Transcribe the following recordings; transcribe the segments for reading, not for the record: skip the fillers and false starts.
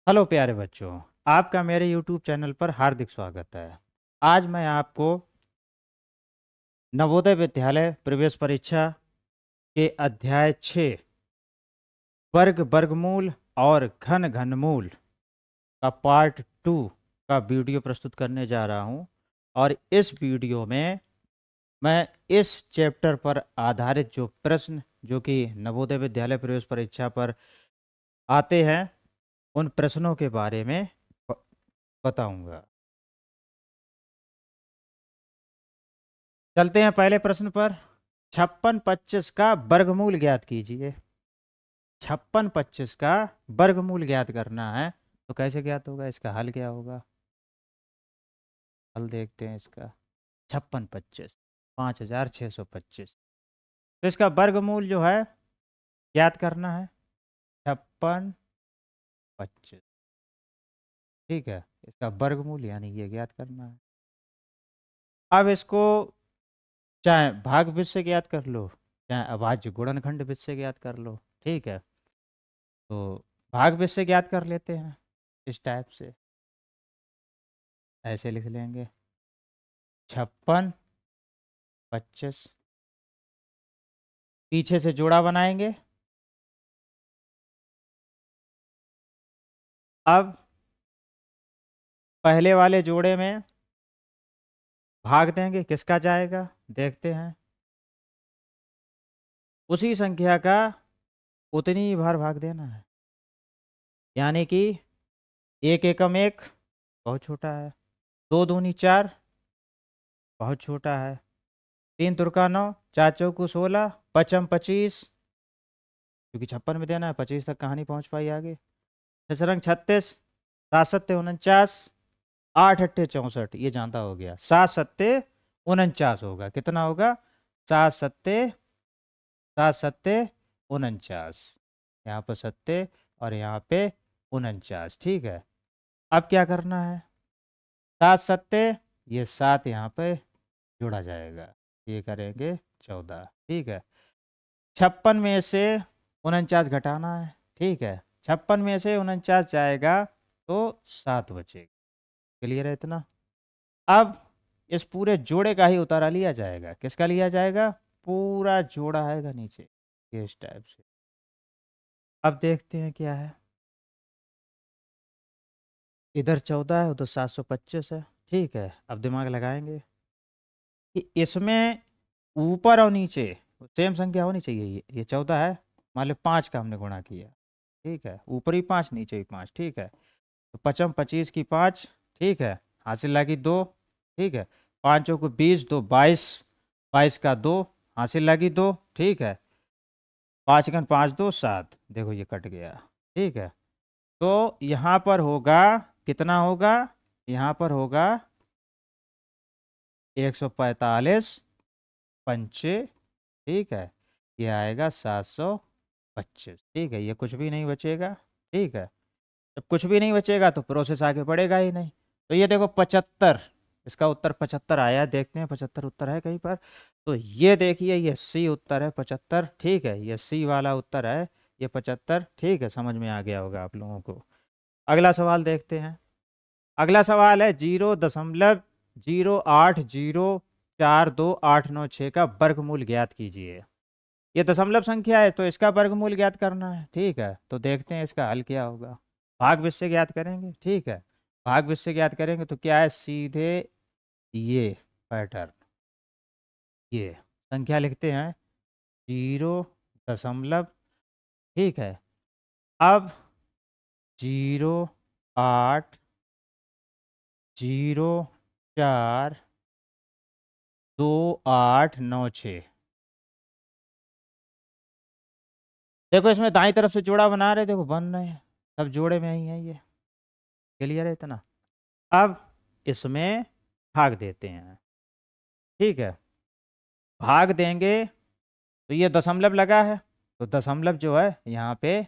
Hello प्यारे बच्चों। आपका मेरे YouTube चैनल पर हार्दिक स्वागत है। आज मैं आपको नवोदय विद्यालय प्रवेश परीक्षा के अध्याय 6 वर्ग वर्गमूल और घन घनमूल का पार्ट 2 का वीडियो प्रस्तुत करने जा रहा हूं। और इस वीडियो में मैं इस चैप्टर पर आधारित जो प्रश्न जो कि नवोदय विद्यालय प्रवेश परीक्षा पर आते हैं उन प्रश्नों के बारे में ब- बताऊंगा। चलते हैं पहले प्रश्न पर। 56 25 का वर्गमूल ज्ञात कीजिए। 56 25 का वर्गमूल ज्ञात करना है तो कैसे ज्ञात होगा, इसका हल क्या होगा? हल देखते हैं इसका। 56 25 5625, तो इसका वर्गमूल जो है ज्ञात करना है। 56 25, ठीक है, इसका वर्गमूल यानी ये ज्ञात करना है। अब इसको चाहे भाग विधि से ज्ञात कर लो, चाहे अभाज्य गुणनखंड विधि से ज्ञात कर लो, ठीक है। तो भाग विधि से ज्ञात कर लेते हैं इस टाइप से, ऐसे लिख लेंगे 56 25, पीछे से जोड़ा बनाएंगे। अब पहले वाले जोड़े में भाग देंगे, किसका जाएगा देखते हैं। उसी संख्या का उतनी ही बार भाग देना है, यानी कि एक एकम एक बहुत छोटा है, दो दूनी चार बहुत छोटा है, तीन तुरका नौ, चार चौकू 16, पचम 25, क्योंकि 56 में देना है, 25 तक कहानी पहुंच पाई आगे। छसरंग 36, सात सत्ते 49, आठ अट्ठे 64, ये जानता हो गया। सात सत्ते 49 होगा, कितना होगा? सात सत्ते, सात सत्ते 49, यहाँ पर सत्ते और यहाँ पे 49, ठीक है। अब क्या करना है? सात सत्ते, ये सात यहाँ पे जोड़ा जाएगा, ये करेंगे 14, ठीक है। 56 में से 49 घटाना है, ठीक है। 56 में से 49 जाएगा तो 7 बचेगा। क्लियर है इतना? अब इस पूरे जोड़े का ही उतारा लिया जाएगा। किसका लिया जाएगा? पूरा जोड़ा आएगा नीचे, ये इस टाइप से। अब देखते हैं क्या है। इधर 14 है, उधर 725 है, ठीक है। अब दिमाग लगाएंगे कि इसमें ऊपर और नीचे सेम संख्या होनी चाहिए। ये 14 है, मान लो 5 का हमने गुणा किया, ठीक है। ऊपर ही 5 नीचे भी 5, ठीक है। तो पचम 25 की 5, ठीक है। हासिल लगी 2, ठीक है। पाँचों को 20, 2 22, 22 का 2, हासिल लगी 2, ठीक है। 5 घन 5 2 7, देखो ये कट गया, ठीक है। तो यहाँ पर होगा, कितना होगा? यहाँ पर होगा 145 पंचे, ठीक है। ये आएगा 725, ठीक है। ये कुछ भी नहीं बचेगा, ठीक है। जब कुछ भी नहीं बचेगा तो प्रोसेस आगे बढ़ेगा ही नहीं। तो ये देखो 75, इसका उत्तर 75 आया। देखते हैं 75 उत्तर है कहीं पर। तो ये देखिए, ये सी उत्तर है 75, ठीक है। ये सी वाला उत्तर है, ये 75, ठीक है। समझ में आ गया होगा आप लोगों को। अगला सवाल देखते हैं। अगला सवाल है 0.08042896 का वर्गमूल ज्ञात कीजिए। ये दशमलव संख्या है तो इसका वर्गमूल ज्ञात करना है, ठीक है। तो देखते हैं इसका हल क्या होगा। भाग विधि से ज्ञात करेंगे, ठीक है। भाग विधि से ज्ञात करेंगे तो क्या है? सीधे ये पैटर्न, ये संख्या लिखते हैं 0 दशमलव, ठीक है। अब 0.8042896, देखो इसमें दाई तरफ से जोड़ा बना रहे, देखो बन रहे हैं, सब जोड़े में ही है ये। क्लियर है इतना? अब इसमें भाग देते हैं, ठीक है। भाग देंगे तो ये दशमलव लगा है, तो दशमलव जो है यहाँ पे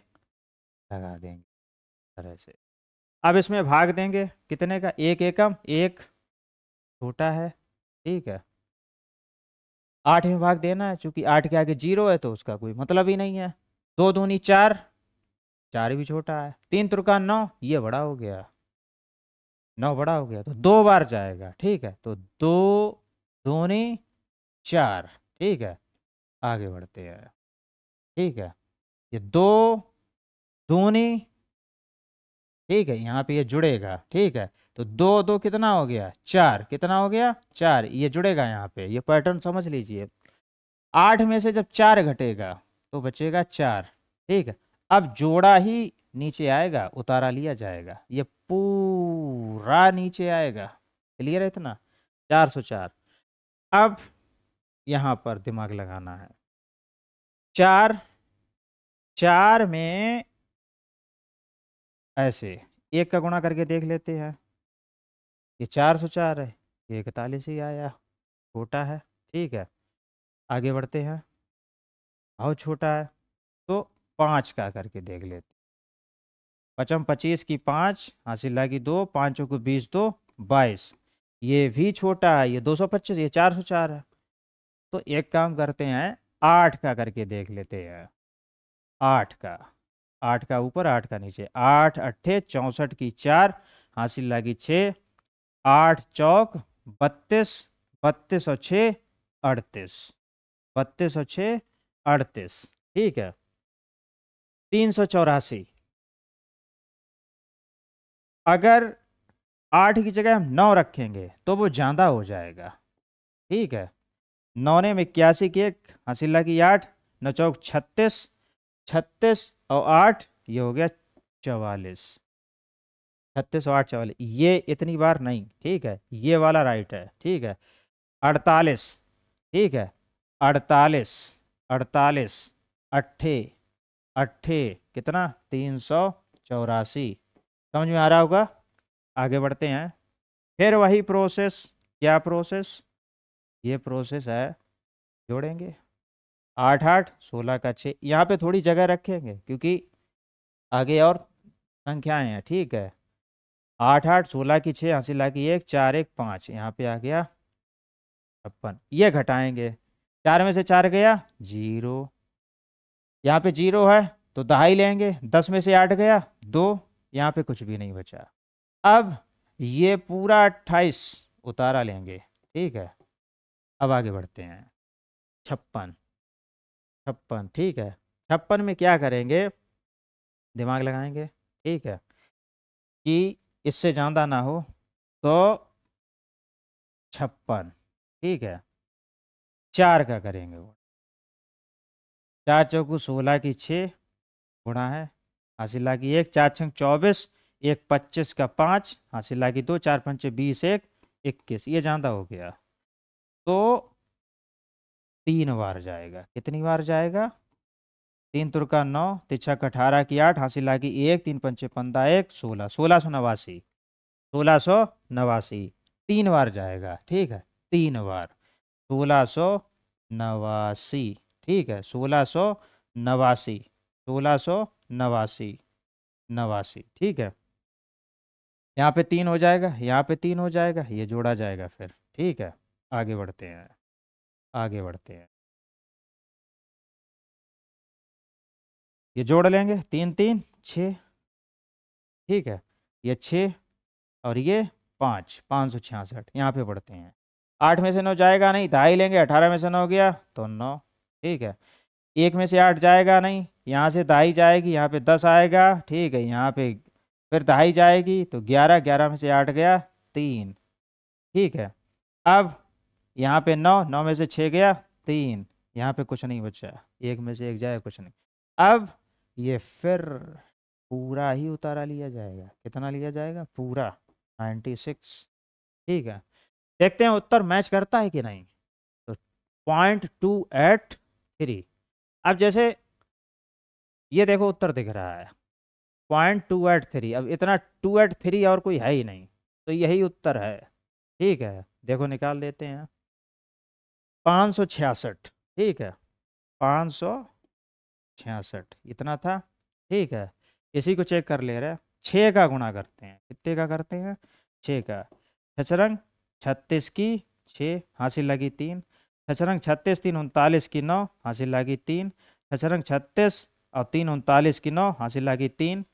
लगा देंगे तरह से। अब इसमें भाग देंगे कितने का? एक एकम एक छोटा है, ठीक है। 8 में भाग देना है, चूंकि 8 के आगे 0 है तो उसका कोई मतलब ही नहीं है। दो दूनी चार, 4 भी छोटा है। 3 त्रिका 9, ये बड़ा हो गया, 9 बड़ा हो गया तो 2 बार जाएगा। ठीक है, तो 2 दूनी 4। ठीक है, आगे बढ़ते हैं। ठीक है, ये 2 दूनी, ठीक है, यहाँ पे ये जुड़ेगा। ठीक है, तो 2 2 कितना हो गया 4, कितना हो गया 4, ये जुड़ेगा यहाँ पे, ये पैटर्न समझ लीजिए। 8 में से जब 4 घटेगा तो बचेगा 4। ठीक है, अब जोड़ा ही नीचे आएगा, उतारा लिया जाएगा, ये पूरा नीचे आएगा। क्लियर है इतना? 404। अब यहाँ पर दिमाग लगाना है। 4 4 में ऐसे एक का गुणा करके देख लेते हैं। ये 404 है, ये 41 ही आया, छोटा है। ठीक है, आगे बढ़ते हैं। बहुत छोटा है तो 5 का करके देख लेते। 5 25 की 5, हासिल लागी 2, 5 को 20, 2 22। ये भी छोटा है, ये 225, ये 404 है। तो एक काम करते हैं, 8 का करके देख लेते हैं। 8 का, 8 का ऊपर 8 का नीचे, 8 अट्ठे 64 की 4, हासिल लागी 6, 8 चौक 32, 32 और 6 38, 32 और 6 38। ठीक है, 384। अगर 8 की जगह हम 9 रखेंगे तो वो ज़्यादा हो जाएगा। ठीक है, 9 ने 81 की 1, हासिल की 8, 9 चौक 36, 36 और 8 ये हो गया 44। 36 और 8 44, ये इतनी बार नहीं। ठीक है, ये वाला राइट है। ठीक है, 48। ठीक है, 48 48 अट्ठे अट्ठे कितना 384। समझ में आ रहा होगा? आगे बढ़ते हैं। फिर वही प्रोसेस, क्या प्रोसेस? ये प्रोसेस है, जोड़ेंगे 8 8 16 का 6, यहाँ पे थोड़ी जगह रखेंगे क्योंकि आगे और संख्याएं हैं। ठीक है, 8 8 16 की 6, हासिल की 1, 4 1 5, यहाँ पे आ गया 56। ये घटाएंगे, 4 में से 4 गया 0, यहाँ पे 0 है तो दहाई लेंगे, 10 में से 8 गया 2, यहाँ पे कुछ भी नहीं बचा। अब ये पूरा 28 उतारा लेंगे। ठीक है, अब आगे बढ़ते हैं। 56 56। ठीक है, 56 में क्या करेंगे, दिमाग लगाएंगे। ठीक है, कि इससे ज़्यादा ना हो तो 56। ठीक है, 4 का करेंगे वो, 4 चौकू 16 की 6 गुणा है, हासिल की 1, 4 छंग 24, 1 25 का 5, हासिल की 2, 4 पंचे 20, 1 21। ये ज़्यादा हो गया तो 3 बार जाएगा। कितनी बार जाएगा? 3 तुरका 9, तिछक 18 की 8, हासिल की 1, 3 पंचे 15, 1 16, 1689, 1689 3 बार जाएगा। ठीक है, 3 बार 1689। ठीक है, 1689 1689 89। ठीक है, यहाँ पे 3 हो जाएगा, यहाँ पे 3 हो जाएगा, ये जोड़ा जाएगा फिर। ठीक है, आगे बढ़ते हैं, आगे बढ़ते हैं। ये जोड़ लेंगे, 3 3 6। ठीक है, ये 6 और ये 5, 566। यहाँ पे बढ़ते हैं, 8 में से 9 जाएगा नहीं, दहाई लेंगे, 18 में से 9 गया तो 9। ठीक है, 1 में से 8 जाएगा नहीं, यहाँ से दहाई जाएगी, यहाँ पे 10 आएगा। ठीक है, यहाँ पे फिर दहाई जाएगी तो 11, 11 में से 8 गया 3। ठीक है, अब यहाँ पे 9, 9 में से 6 गया 3, यहाँ पे कुछ नहीं बचा, 1 में से 1 जाए कुछ नहीं। अब ये फिर पूरा ही उतारा लिया जाएगा। कितना लिया जाएगा? पूरा 96। ठीक है, देखते हैं उत्तर मैच करता है कि नहीं। तो 0.283। अब जैसे ये देखो उत्तर दिख रहा है 0.283, अब इतना 283 और कोई है ही नहीं, तो यही उत्तर है। ठीक है, देखो निकाल देते हैं, 566। ठीक है, 566 इतना था। ठीक है, इसी को चेक कर ले रहे हैं। 6 का गुणा करते हैं, कितने का करते हैं? 6 का। छचरंग 36 की 6, हासिल लगी 3, छचरंग 36 3 39 की 9, हासिल लगी 3, छचरंग 36 और 3 39 की 9 हासिल लगी 3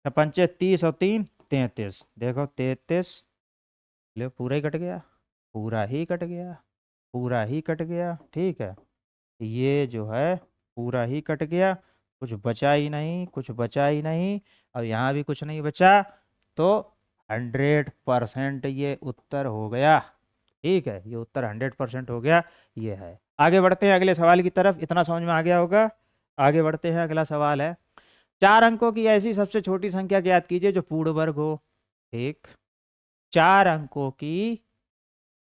पंचे 30 और 3 33। देखो 33, ले पूरा ही कट गया, पूरा ही कट गया, पूरा ही कट गया। ठीक है, ये जो है पूरा ही कट गया, कुछ बचा ही नहीं, कुछ बचा ही नहीं। और यहाँ भी कुछ नहीं बचा, तो 100% ये उत्तर हो गया। ठीक है, ये उत्तर 100% हो गया, ये है। आगे बढ़ते हैं अगले सवाल की तरफ, इतना समझ में आ गया होगा। आगे बढ़ते हैं, अगला सवाल है 4 अंकों की ऐसी सबसे छोटी संख्या ज्ञात कीजिए जो पूर्ण वर्ग हो। ठीक, 4 अंकों की,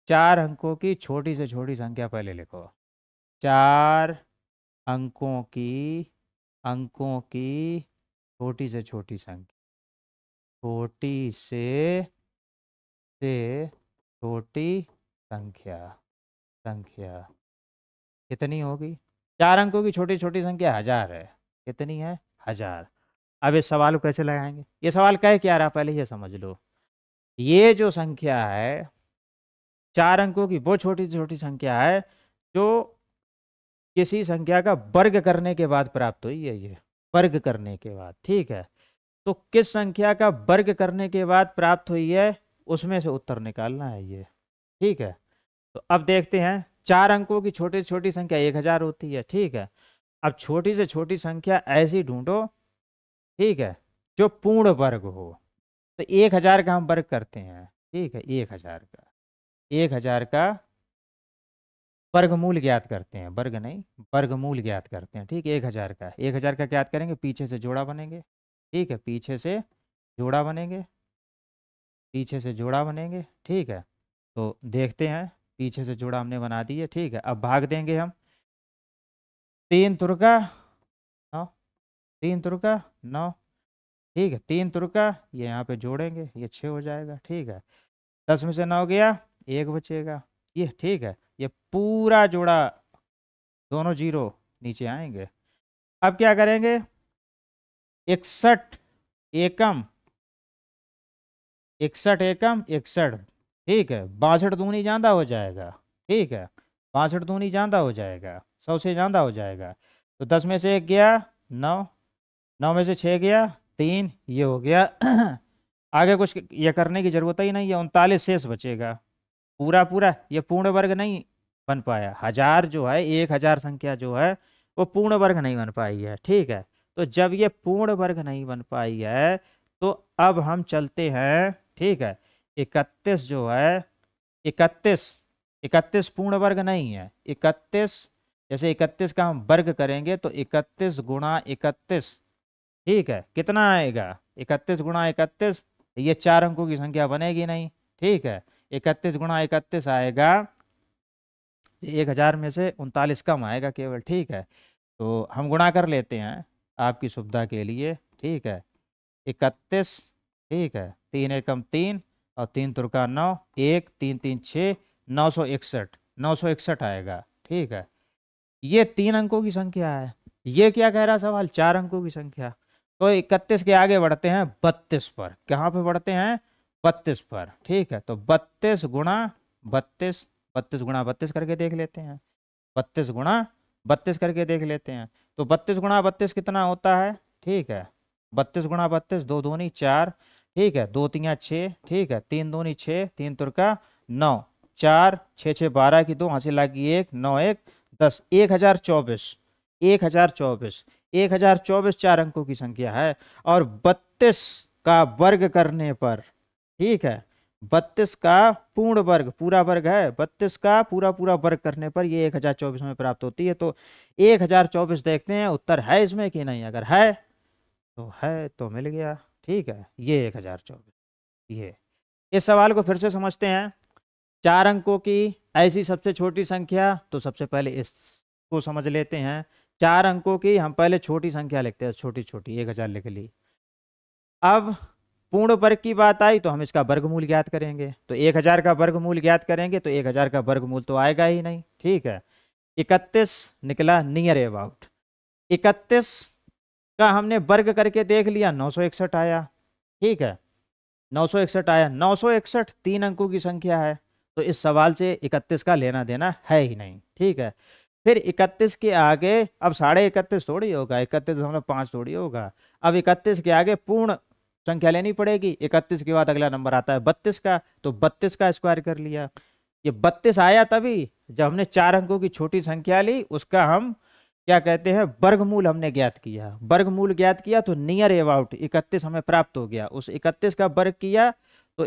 4 अंकों की छोटी से छोटी संख्या पहले लिखो। 4 अंकों की, अंकों की छोटी से छोटी संख्या, छोटी से छोटी संख्या, संख्या कितनी होगी? 4 अंकों की छोटी छोटी संख्या 1000 है। कितनी है? 1000। अब इस सवाल को कैसे लगाएंगे? ये सवाल कह क्या रहा, पहले ये समझ लो। ये जो संख्या है 4 अंकों की, वो छोटी से छोटी संख्या है जो किसी संख्या का वर्ग करने के बाद प्राप्त हुई है। ये वर्ग करने के बाद, ठीक है। तो किस संख्या का वर्ग करने के बाद प्राप्त हुई है, उसमें से उत्तर निकालना है ये। ठीक है, तो अब देखते हैं। 4 अंकों की छोटी से छोटी संख्या 1000 होती है। ठीक है, अब छोटी से छोटी संख्या ऐसी ढूंढो, ठीक है, जो पूर्ण वर्ग हो। तो 1000 का हम वर्ग करते हैं। ठीक है, 1000 का वर्गमूल ज्ञात करते हैं, वर्ग नहीं, वर्गमूल ज्ञात करते हैं। ठीक, 1000 का ज्ञात करेंगे, पीछे से जोड़ा बनेंगे। ठीक है, पीछे से जोड़ा बनेंगे, पीछे से जोड़ा बनेंगे। ठीक है, तो देखते हैं, पीछे से जोड़ा हमने बना दिए। ठीक है, अब भाग देंगे हम। 3 तुरका 9, 3 तुरका 9। ठीक है, 3 तुरका, ये यहाँ पे जोड़ेंगे, ये 6 हो जाएगा। ठीक है, 10 में से 9 गया, 1 बचेगा ये। ठीक है, ये पूरा जोड़ा, दोनों जीरो नीचे आएंगे। अब क्या करेंगे? 61 एकम, 61 एकम 61। ठीक है, 62 दूनी ज्यादा हो जाएगा। ठीक है, 62 दूनी ज्यादा हो जाएगा, 100 से ज्यादा हो जाएगा। तो 10 में से 1 गया 9, 9 में से 6 गया 3, ये हो गया। आगे कुछ ये करने की जरूरत ही नहीं है, 39 शेष बचेगा। पूरा पूरा ये पूर्ण वर्ग नहीं बन पाया। 1000 जो है, 1000 संख्या जो है, वो पूर्ण वर्ग नहीं बन पाई है। ठीक है, तो जब ये पूर्ण वर्ग नहीं बन पाई है, तो अब हम चलते हैं। ठीक है, 31 जो है, 31 पूर्ण वर्ग नहीं है। 31, जैसे 31 का हम वर्ग करेंगे तो 31 गुणा 31, ठीक है, कितना आएगा? 31 गुणा 31, ये 4 अंकों की संख्या बनेगी नहीं। ठीक है, 31 गुणा 31 आएगा, 1000 में से 39 कम आएगा केवल। ठीक है, तो हम गुणा कर लेते हैं आपकी सुविधा के लिए। ठीक है, 31, ठीक है, 3 एकम 3 और 3 तुरका 9, 1 3 3 6, 961, 961 आएगा। ठीक है, ये 3 अंकों की संख्या है। ये क्या कह रहा सवाल? 4 अंकों की संख्या। तो 31 के आगे बढ़ते हैं 32 पर। कहाँ पे बढ़ते हैं? 32 पर। ठीक है, तो 32 गुणा 32, 32 गुणा 32 करके देख लेते हैं। 32 गुणा 32 करके देख लेते हैं। तो 32 गुणा 32 कितना होता है? ठीक है, 32 गुणा 32, 2 दूनी 4, ठीक है, 2 तिया 6, ठीक है, 3 दूनी 6, 3 तुरका 9, 4 6 6 12 की 2, हासिल लगी 1, 9 1 10, 1024, 1024, 1024 4 अंकों की संख्या है। और 32 का वर्ग करने पर, ठीक है, 32 का पूर्ण वर्ग, पूरा वर्ग है, 32 का पूरा पूरा वर्ग करने पर ये 1024 में प्राप्त होती है। तो 1024 देखते हैं उत्तर है इसमें कि नहीं। अगर है तो मिल गया। ठीक है, ये 1024। ये इस सवाल को फिर से समझते हैं। 4 अंकों की ऐसी सबसे छोटी संख्या, तो सबसे पहले इसको समझ लेते हैं। 4 अंकों की हम पहले छोटी संख्या लिखते हैं, छोटी छोटी, 1000 लिख ली। अब पूर्ण वर्ग की बात आई तो हम इसका वर्गमूल ज्ञात करेंगे। तो 1000 का वर्गमूल ज्ञात करेंगे तो 1000 का वर्गमूल तो आएगा ही नहीं। ठीक है, 31 निकला नियर अबाउट। 31 का हमने वर्ग करके देख लिया, 961 आया। ठीक है, 961 आया। 961 3 अंकों की संख्या है, तो इस सवाल से 31 का लेना देना है ही नहीं। ठीक है, फिर 31 के आगे अब 31.5 थोड़ी होगा, 31.5 थोड़ी होगा। अब 31 के आगे पूर्ण संख्या लेनी पड़ेगी। 31 के बाद अगला नंबर आता है 32 का, तो 32 का स्क्वायर कर लिया। ये 32 आया तभी जब हमने 4 अंकों की छोटी संख्या ली, उसका हम क्या कहते हैं, वर्गमूल हमने ज्ञात किया। वर्गमूल ज्ञात किया तो नियर अबाउट 31 हमें प्राप्त हो गया। उस 31 का वर्ग किया तो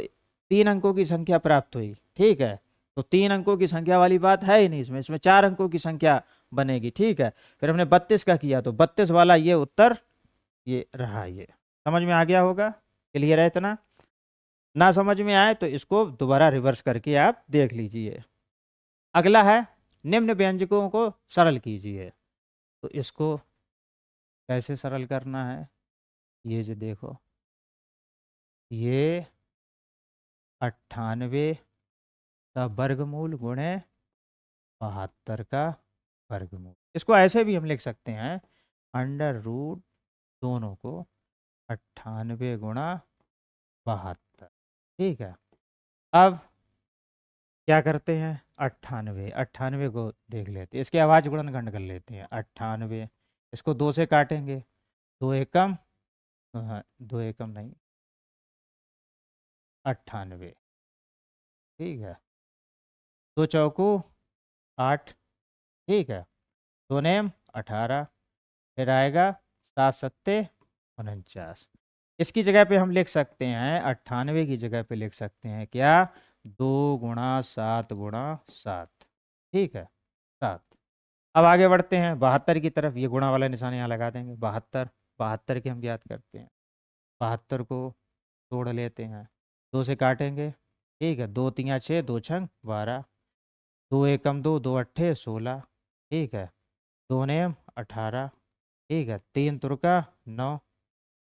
3 अंकों की संख्या प्राप्त हुई। ठीक है, तो 3 अंकों की संख्या वाली बात है ही नहीं इसमें, इसमें 4 अंकों की संख्या बनेगी। ठीक है, फिर हमने 32 का किया तो 32 वाला ये उत्तर ये रहा। ये समझ में आ गया होगा, क्लियर है इतना? ना समझ में आए तो इसको दोबारा रिवर्स करके आप देख लीजिए। अगला है निम्न व्यंजकों को सरल कीजिए। तो इसको कैसे सरल करना है, ये जो देखो, ये 98 का वर्गमूल गुणे 72 का वर्गमूल। इसको ऐसे भी हम लिख सकते हैं, अंडर रूट दोनों को 98 गुणा 72। ठीक है, अब क्या करते हैं, 98 को देख लेते हैं, इसके आवाज गुणनखंड कर लेते हैं। 98 इसको 2 से काटेंगे, 2 एकम, हाँ 2 एकम नहीं, 98। ठीक है, 2 चौकू 8। ठीक है, 2 नेम 18, फिर आएगा 7 सत्ते 49। इसकी जगह पे हम लिख सकते हैं, 98 की जगह पे लिख सकते हैं क्या, 2 गुणा 7 गुणा 7। ठीक है, 7। अब आगे बढ़ते हैं 72 की तरफ। ये गुणा वाला निशान यहाँ लगा देंगे। 72 के हम याद करते हैं, 72 को तोड़ लेते हैं, 2 से काटेंगे। ठीक है, 2 तिया 6, 2 छंग 12, 2 एकम 2, 2 अट्ठे 16। ठीक है, 2 नेम 18। ठीक है, 3 तुरका 9।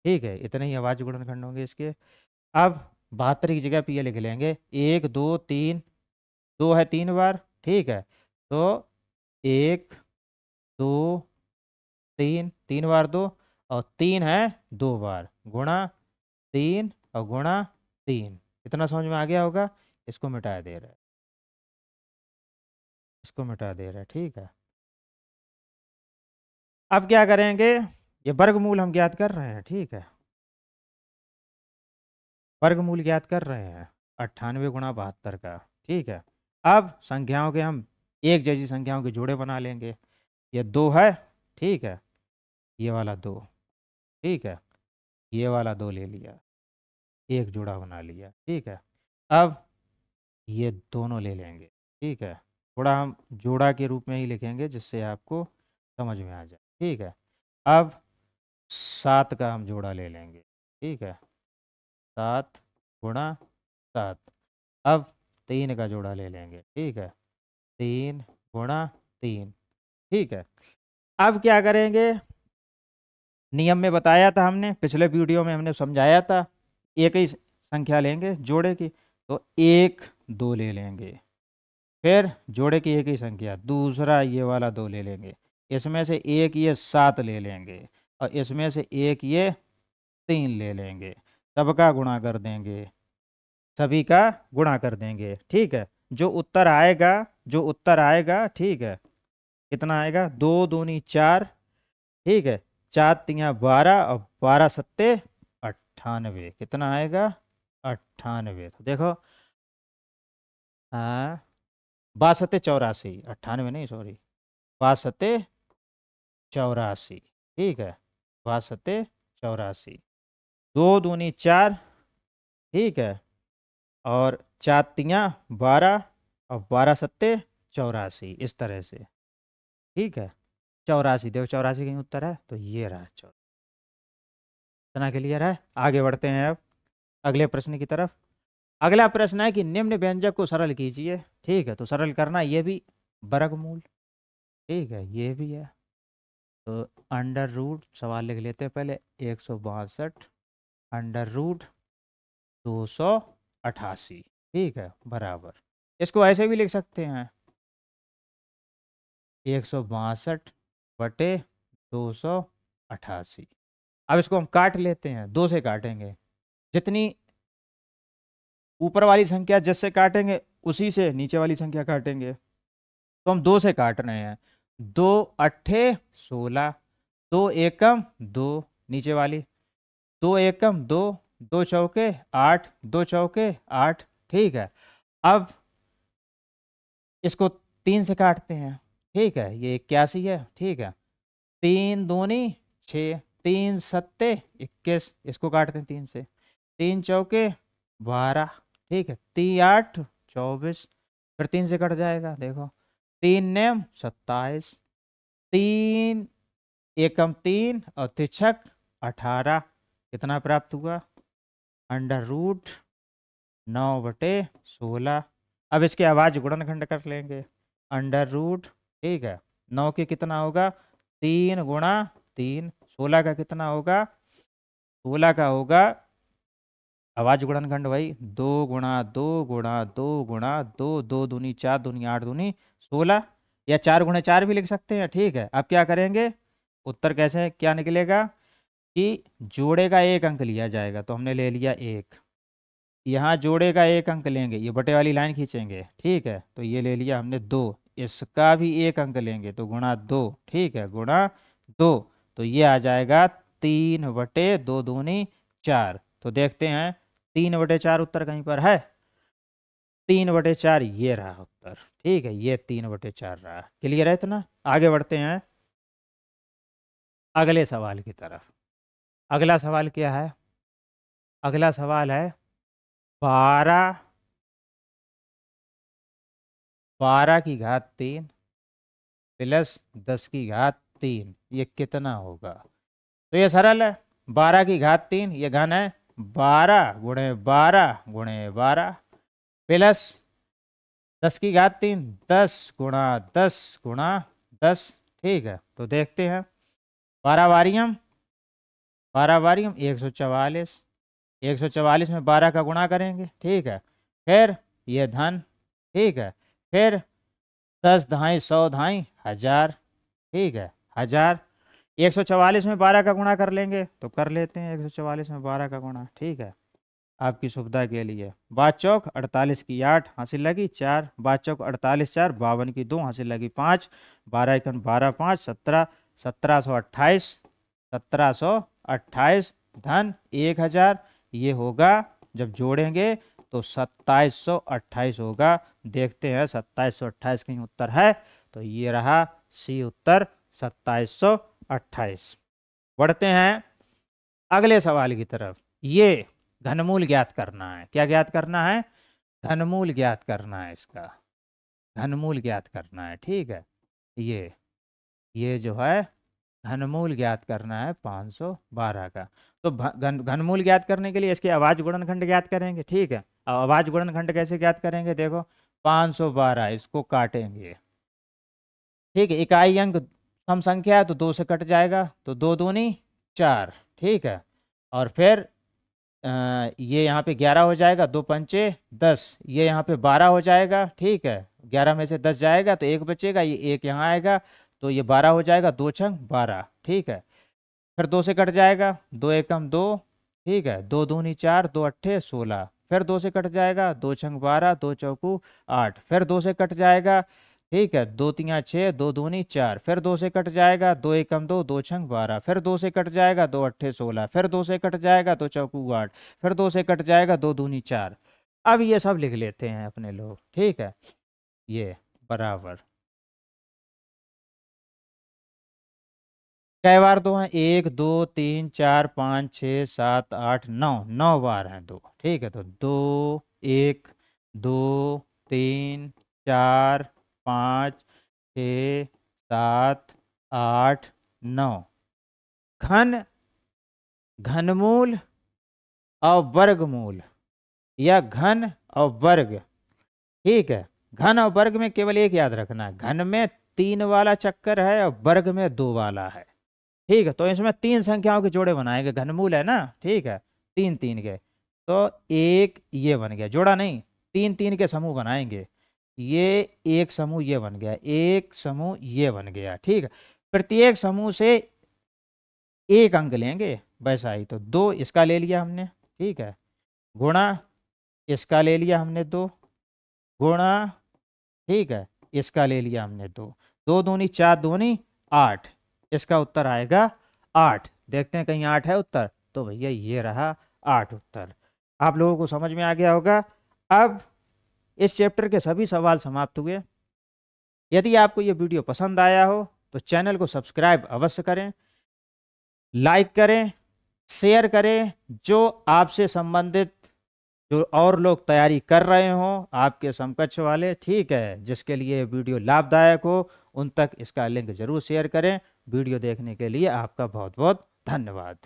ठीक है, इतने ही आवाज गुणनखंड होंगे इसके। अब 72 की जगह पे ये लिख लेंगे 1 2 3, 2 है 3 बार। ठीक है, तो 1 2 3, 3 बार 2, और 3 है 2 बार, गुणा 3 और गुणा 3। इतना समझ में आ गया होगा। इसको मिटा दे रहा है, इसको मिटा दे रहा है। ठीक है, अब क्या करेंगे, ये वर्गमूल हम ज्ञात कर रहे हैं। ठीक है, वर्गमूल ज्ञात कर रहे हैं 98 गुणा 72 का। ठीक है, अब संख्याओं के हम एक जैसी संख्याओं के जोड़े बना लेंगे। ये 2 है। ठीक है, ये वाला 2। ठीक है, ये वाला 2 ले लिया, एक जोड़ा बना लिया। ठीक है, अब ये दोनों ले लेंगे। ठीक है, थोड़ा हम जोड़ा के रूप में ही लिखेंगे जिससे आपको समझ में आ जाए। ठीक है, अब 7 का हम जोड़ा ले लेंगे। ठीक है, 7 गुणा 7। अब 3 का जोड़ा ले लेंगे। ठीक है, 3 गुणा 3। ठीक है, अब क्या करेंगे, नियम में बताया था हमने, पिछले वीडियो में हमने समझाया था, एक ही संख्या लेंगे जोड़े की, तो 1 2 ले लेंगे। फिर जोड़े की एक ही संख्या, दूसरा ये वाला 2 ले लेंगे। इसमें से एक ये 7 ले लेंगे, और इसमें से एक ये 3 ले लेंगे। सबका गुणा कर देंगे, सभी का गुणा कर देंगे। ठीक है, जो उत्तर आएगा, जो उत्तर आएगा, ठीक है, कितना आएगा, 2 दूनी 4। ठीक है, 4 तिया 12, और 12 सत्ते 98। कितना आएगा, 98। तो देखो, हाँ 12 सत्ते 84, 98 नहीं, सॉरी, 12 सत्ते 84। ठीक है, 12 सत्ते 84, 2 दूनी 4। ठीक है, और 4 तिया 12, और 12 सत्ते 84, इस तरह से। ठीक है, 84, देखो 84 कहीं उत्तर है, तो ये रहा 84। इतना क्लियर है। आगे बढ़ते हैं अब अगले प्रश्न की तरफ। अगला प्रश्न है कि निम्न व्यंजक को सरल कीजिए। ठीक है, तो सरल करना, ये भी वर्गमूल। ठीक है, ये भी है, तो अंडर रूट, सवाल लिख लेते हैं पहले, 162 अंडर रूट 288। ठीक है, बराबर, इसको ऐसे भी लिख सकते हैं, 162 बटे 288। अब इसको हम काट लेते हैं, 2 से काटेंगे। जितनी ऊपर वाली संख्या जिससे काटेंगे उसी से नीचे वाली संख्या काटेंगे। तो हम 2 से काट रहे हैं, दो अट्ठे 16, दो एकम दो, नीचे वाली दो एकम दो, दो चौके 8, दो चौके 8। ठीक है, अब इसको 3 से काटते हैं। ठीक है, ये 81 है। ठीक है, 3 दूनी 6, 3 सत्ते 21, इसको काटते हैं 3 से। 3 चौके 12। ठीक है, 3 8 24, फिर 3 से कट जाएगा, देखो 3 नेम 27, 3 एकम 3 और तिछक 18। कितना प्राप्त हुआ? Under root 9/16। अब इसके अभाज्य गुणनखंड कर लेंगे। अंडर रूट, ठीक है, 9 के कितना होगा? 3 गुणा 3। 16 का कितना होगा? 16 का होगा अभाज्य गुणनखंड भाई 2 गुणा 2 गुणा 2 गुणा 2, 2 दूनी 4 दूनी 8 दूनी 16, या 4 गुणे 4 भी लिख सकते हैं। ठीक है, अब क्या करेंगे? उत्तर कैसे क्या निकलेगा कि जोड़े का एक अंक लिया जाएगा, तो हमने ले लिया 1। यहाँ जोड़े का एक अंक लेंगे, ये बटे वाली लाइन खींचेंगे। ठीक है, तो ये ले लिया हमने 2, इसका भी एक अंक लेंगे तो गुणा 2। ठीक है, गुणा 2, तो ये आ जाएगा 3/2 दूनी 4। तो देखते हैं 3/4 उत्तर कहीं पर है? 3/4 ये रहा उत्तर। ठीक है, ये 3/4 रहा। क्लियर है इतना? आगे बढ़ते हैं अगले सवाल की तरफ। अगला सवाल क्या है? अगला सवाल है 12 की घात 3 प्लस 10 की घात 3, ये कितना होगा? तो ये सरल है। 12 की घात 3 ये घन है, 12 गुणे 12 गुणे 12 प्लस 10 की घात 3 10 गुणा 10 गुणा 10। ठीक है, तो देखते हैं 12 वारियम 144, 144 में 12 का गुणा करेंगे। ठीक है, फिर ये धन। ठीक है, फिर 10 धाई 100 धाई 1000। ठीक है, 1000। 144 में 12 का गुणा कर लेंगे, तो कर लेते हैं 144 में 12 का गुणा। ठीक है, आपकी सुविधा के लिए। 5 चौक 48 की 8 हासिल लगी 4, 5 चौक 48 4 52 की 2 हासिल लगी 5, 12 एकन 12 5 17, 1728, 1728 धन 1000। ये होगा जब जोड़ेंगे तो 2728 होगा। देखते हैं 2728 कहीं उत्तर है, तो ये रहा सी उत्तर 2728। बढ़ते हैं अगले सवाल की तरफ। ये घनमूल ज्ञात करना है। क्या ज्ञात करना है? घनमूल ज्ञात करना है। इसका घनमूल ज्ञात करना है। ठीक है, ये जो है घनमूल ज्ञात करना है 512 का। तो घनमूल ज्ञात करने के लिए इसके अभाज्य गुणनखंड ज्ञात करेंगे। ठीक है, अब अभाज्य गुणनखंड कैसे ज्ञात करेंगे? देखो 512 इसको काटेंगे। ठीक है, इकाई अंक सम संख्या है तो 2 से कट जाएगा, तो 2 दूनी 4। ठीक है, और फिर ये यहाँ पे 11 हो जाएगा, 2 पंचे 10, ये यहाँ पे 12 हो जाएगा। ठीक है, 11 में से 10 जाएगा तो 1 बचेगा, ये 1 यहाँ आएगा तो ये 12 हो जाएगा, 2 छंग 12। ठीक है, फिर 2 से कट जाएगा, 2 एकम 2। ठीक है, 2 दूनी 4, 2 अट्ठे 16, फिर 2 से कट जाएगा, 2 छंग 12, 2 चौकू 8, फिर 2 से कट जाएगा। ठीक है, 2 तियाँ 6, 2 दूनी 4, फिर 2 से कट जाएगा, 2 एकम 2, 2 छंग 12, फिर 2 से कट जाएगा, 2 अट्ठे 16, फिर 2 से कट जाएगा, 2 चौकू 8, फिर 2 से कट जाएगा, 2 दूनी 4। अब ये सब लिख लेते हैं अपने लोग। ठीक है, ये बराबर कै बार 2 हैं? 1 2 3 4 5 6 7 8 9, 9 बार हैं 2। ठीक है, तो 2 1 2 3 4 5 6 7 8 9। घन घनमूल और वर्गमूल, या घन और वर्ग। ठीक है, घन और वर्ग में केवल एक याद रखना, घन में 3 वाला चक्कर है और वर्ग में 2 वाला है। ठीक है, तो इसमें 3 संख्याओं के जोड़े बनाएंगे। घनमूल है ना, ठीक है, 3 3 के, तो एक ये बन गया जोड़ा, नहीं 3 3 के समूह बनाएंगे। ये एक समूह ये बन गया, एक समूह ये बन गया। ठीक है, प्रत्येक समूह से एक अंक लेंगे, वैसा ही। तो 2 इसका ले लिया हमने। ठीक है, गुणा इसका ले लिया हमने 2, गुणा, ठीक है, इसका ले लिया हमने 2, 2 दूनी 4 दूनी 8, इसका उत्तर आएगा 8। देखते हैं कहीं 8 है उत्तर, तो भैया ये रहा 8 उत्तर। आप लोगों को समझ में आ गया होगा। अब इस चैप्टर के सभी सवाल समाप्त हुए। यदि आपको ये वीडियो पसंद आया हो तो चैनल को सब्सक्राइब अवश्य करें, लाइक करें, शेयर करें। जो आपसे संबंधित जो और लोग तैयारी कर रहे हों, आपके समकक्ष वाले, ठीक है, जिसके लिए वीडियो लाभदायक हो, उन तक इसका लिंक जरूर शेयर करें। वीडियो देखने के लिए आपका बहुत बहुत धन्यवाद।